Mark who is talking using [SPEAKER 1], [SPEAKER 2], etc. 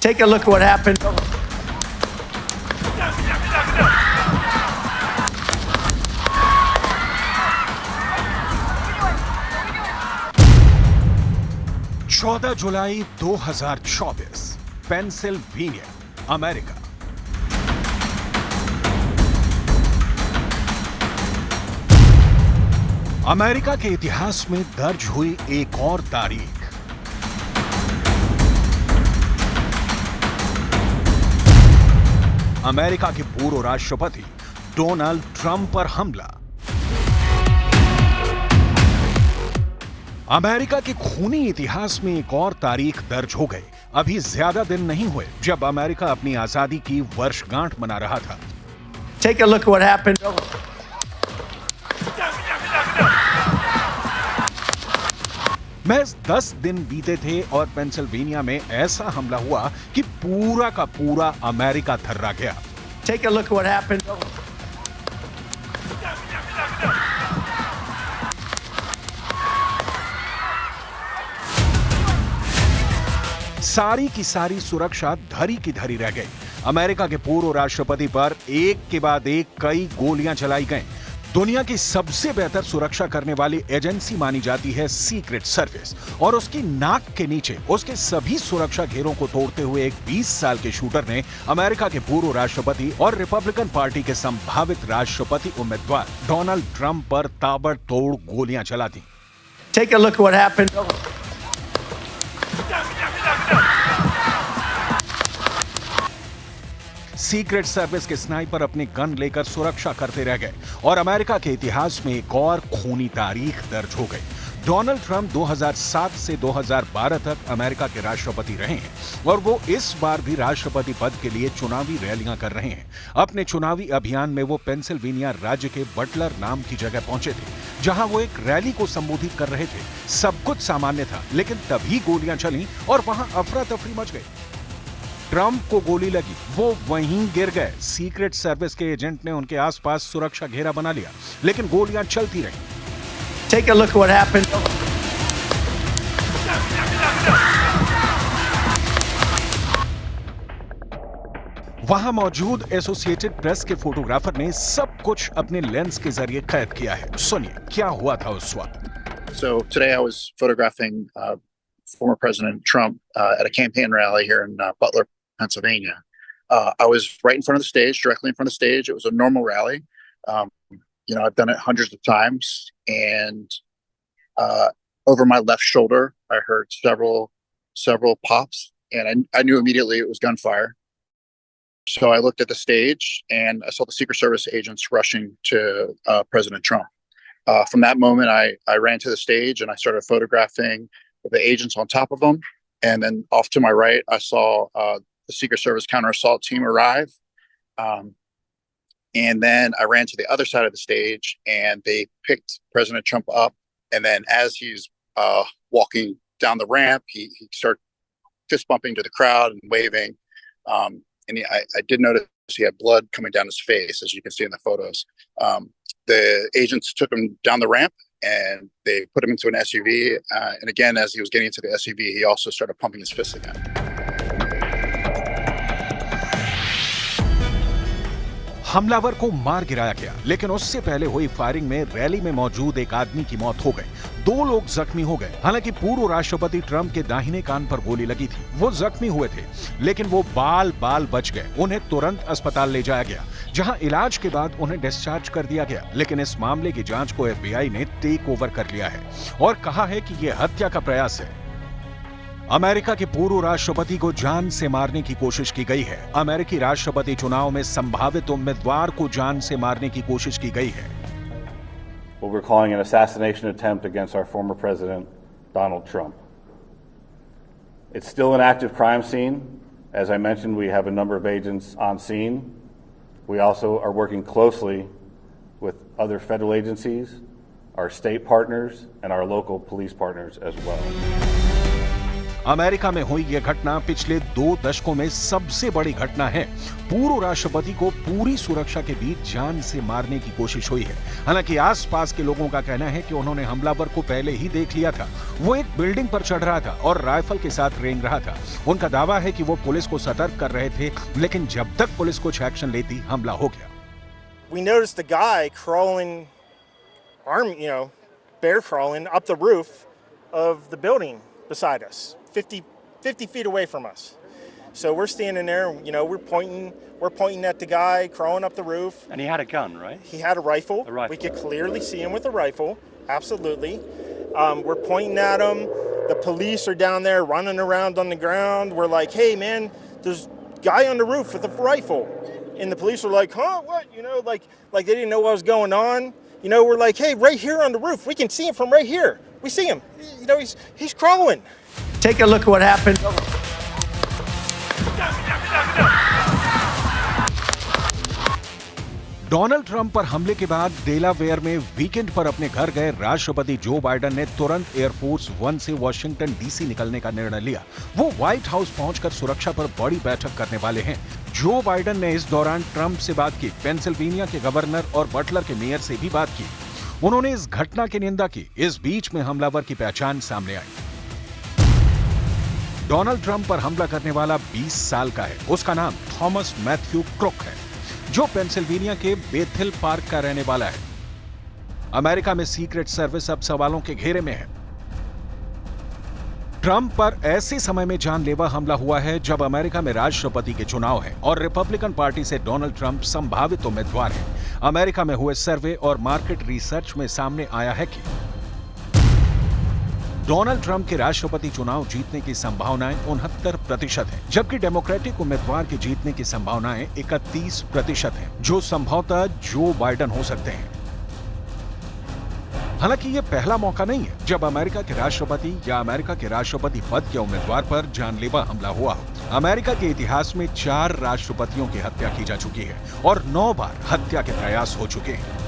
[SPEAKER 1] Take a look at what happened.
[SPEAKER 2] चौदह जुलाई 2024, Pennsylvania, America. America के इतिहास में दर्ज हुई एक और तारीख। अमेरिका के पूर्व राष्ट्रपति डोनाल्ड ट्रंप पर हमला। अमेरिका के खूनी इतिहास में एक और तारीख दर्ज हो गई। अभी ज्यादा दिन नहीं हुए जब अमेरिका अपनी आजादी की वर्षगांठ मना रहा था।
[SPEAKER 1] Take a look at what happened.
[SPEAKER 2] महज 10 दिन बीते थे और पेंसिल्वेनिया में ऐसा हमला हुआ कि पूरा का पूरा अमेरिका थर्रा गया।
[SPEAKER 1] Take a look at what happened.
[SPEAKER 2] सारी की सारी सुरक्षा धरी की धरी रह गई। अमेरिका के पूर्व राष्ट्रपति पर एक के बाद एक कई गोलियां चलाई गईं। दुनिया की सबसे बेहतर सुरक्षा करने वाली एजेंसी मानी जाती है सीक्रेट सर्विस, और उसकी नाक के नीचे उसके सभी सुरक्षा घेरों को तोड़ते हुए एक 20 साल के शूटर ने अमेरिका के पूर्व राष्ट्रपति और रिपब्लिकन पार्टी के संभावित राष्ट्रपति उम्मीदवार डोनाल्ड ट्रंप पर ताबड़तोड़ गोलियां चला दी।
[SPEAKER 1] Take a look at what happened.
[SPEAKER 2] Secret service के स्नाइपर अपने गन लेकर सुरक्षा करते रह गए और अमेरिका के इतिहास में एक और खूनी तारीख दर्ज हो गई। डोनाल्ड ट्रंप 2007 से 2012 तक अमेरिका के राष्ट्रपति रहे हैं और वो इस बार भी राष्ट्रपति पद के लिए चुनावी रैलियां कर रहे हैं। अपने चुनावी अभियान में वो पेंसिल्वेनिया राज्य के बटलर नाम की जगह पहुंचे थे, जहां वो एक रैली को संबोधित कर रहे थे। सब कुछ सामान्य था, लेकिन तभी गोलियां चली और वहां अफरा तफरी मच गई। ट्रंप को गोली लगी, वो वहीं गिर गए। सीक्रेट सर्विस के एजेंट ने उनके आसपास सुरक्षा घेरा बना लिया, लेकिन गोलियां चलती रहीं।
[SPEAKER 1] Take a look at what happened.
[SPEAKER 2] वहां मौजूद एसोसिएटेड प्रेस के फोटोग्राफर ने सब कुछ अपने लेंस के जरिए कैद किया है। सुनिए क्या हुआ था उस वक्त।
[SPEAKER 3] So today I was photographing former President Trump at a campaign rally here in Butler, Pennsylvania. I was right in front of the stage, directly in front of the stage. It was a normal rally. I've done it hundreds of times, and over my left shoulder, I heard several pops, and I knew immediately it was gunfire. So I looked at the stage, and I saw the Secret Service agents rushing to President Trump. From that moment, I ran to the stage and I started photographing the agents on top of them. And then off to my right, I saw the Secret Service counter assault team arrive. And then I ran to the other side of the stage and they picked President Trump up. And then as he's walking down the ramp, he started fist bumping to the crowd and waving. And I did notice he had blood coming down his face, as you can see in the photos. The agents took him down the ramp and they put him into an SUV. And again, as he was getting into the SUV, he also started pumping his fists again.
[SPEAKER 2] हमलावर को मार गिराया गया, लेकिन उससे पहले हुई firing में रैली में मौजूद एक आदमी की मौत हो गई। 2 लोग जख्मी हो गए। हालांकि पूर्व राष्ट्रपति ट्रंप के दाहिने कान पर गोली लगी थी। वो जख्मी हुए थे, लेकिन वो बाल बच गए। उन्हें तुरंत अस्पताल ले जाया गया, जहां इलाज के बाद उन्हें डिस्चार्ज कर दिया गया। लेकिन इस मामले की जांच को FBI ने टेक ओवर कर लिया है और कहा है कि यह हत्या का प्रयास है। अमेरिका के पूर्व राष्ट्रपति को जान से मारने की कोशिश की गई है। अमेरिकी राष्ट्रपति चुनाव में संभावित उम्मीदवार को जान से मारने की कोशिश की गई है।
[SPEAKER 4] What we're calling an assassination attempt against our former president, Donald Trump. It's still an active crime scene. As I mentioned, we have a number of agents on scene. We also are working closely with other federal agencies, our state partners, and our local police partners as well.
[SPEAKER 2] America में हुई यह घटना पिछले 2 दशकों में सबसे बड़ी घटना है। पूर्व राष्ट्रपति को पूरी सुरक्षा के बीच जान से मारने की कोशिश हुई है। हालांकि आसपास के लोगों का कहना है कि उन्होंने हमलावर को पहले ही देख लिया था। वो एक बिल्डिंग पर चढ़ रहा था और राइफल के साथ रेंग रहा था। उनका दावा है कि वो पुलिस को सतर्क कर रहे थे, लेकिन जब तक पुलिस कुछ एक्शन लेती, हमला हो गया।
[SPEAKER 5] We noticed a guy crawling, bear crawling up the roof of the building beside us, 50 feet away from us. So we're standing there, we're pointing at the guy crawling up the roof.
[SPEAKER 6] And he had a gun, right?
[SPEAKER 5] He had a rifle.
[SPEAKER 6] A rifle.
[SPEAKER 5] We could clearly see him with a rifle, absolutely. We're pointing at him. The police are down there running around on the ground. We're like, hey man, there's a guy on the roof with a rifle. And the police are like, huh, what? Like they didn't know what was going on. We're like, hey, right here on the roof, we can see him from right here. We see him. He's crawling.
[SPEAKER 1] Take a look at what happened.
[SPEAKER 2] Donald Trump पर हमले के बाद Delaware में weekend पर अपने घर गए राष्ट्रपति जो बाइडेन ने तुरंत एयरफोर्स 1 से वॉशिंगटन डीसी निकलने का निर्णय लिया। वो व्हाइट हाउस पहुंचकर सुरक्षा पर बड़ी बैठक करने वाले हैं। जो बाइडेन ने इस दौरान ट्रंप से बात की, पेंसिल्वेनिया के गवर्नर और बटलर के मेयर से भी बात की। उन्होंने इस घटना की निंदा की। इस बीच में हमलावर की पहचान सामने आई। डोनाल्ड ट्रंप पर हमला करने वाला 20 साल का है। उसका नाम थॉमस मैथ्यू क्रुक है, जो पेंसिल्वेनिया के बेथिल पार्क का रहने वाला है। अमेरिका में सीक्रेट सर्विस अब सवालों के घेरे में है। ट्रंप पर ऐसे समय में जानलेवा हमला हुआ है जब अमेरिका में राष्ट्रपति के चुनाव है और रिपब्लिकन पार्टी से डोनाल्ड ट्रंप संभावित उम्मीदवार हैं। अमेरिका में हुए सर्वे और मार्केट रिसर्च में सामने आया है कि डोनाल्ड ट्रंप के राष्ट्रपति चुनाव जीतने की संभावनाएं 69% है, जबकि डेमोक्रेटिक उम्मीदवार के जीतने की संभावनाएं 31% है, जो संभवतः जो बाइडेन हो सकते हैं। हालांकि यह पहला मौका नहीं है जब अमेरिका के राष्ट्रपति या अमेरिका के राष्ट्रपति पद के उम्मीदवार पर जानलेवा हमला हुआ हो। अमेरिका के इतिहास में 4 राष्ट्रपतियों की हत्या की जा चुकी है और 9 बार हत्या के प्रयास हो चुके हैं।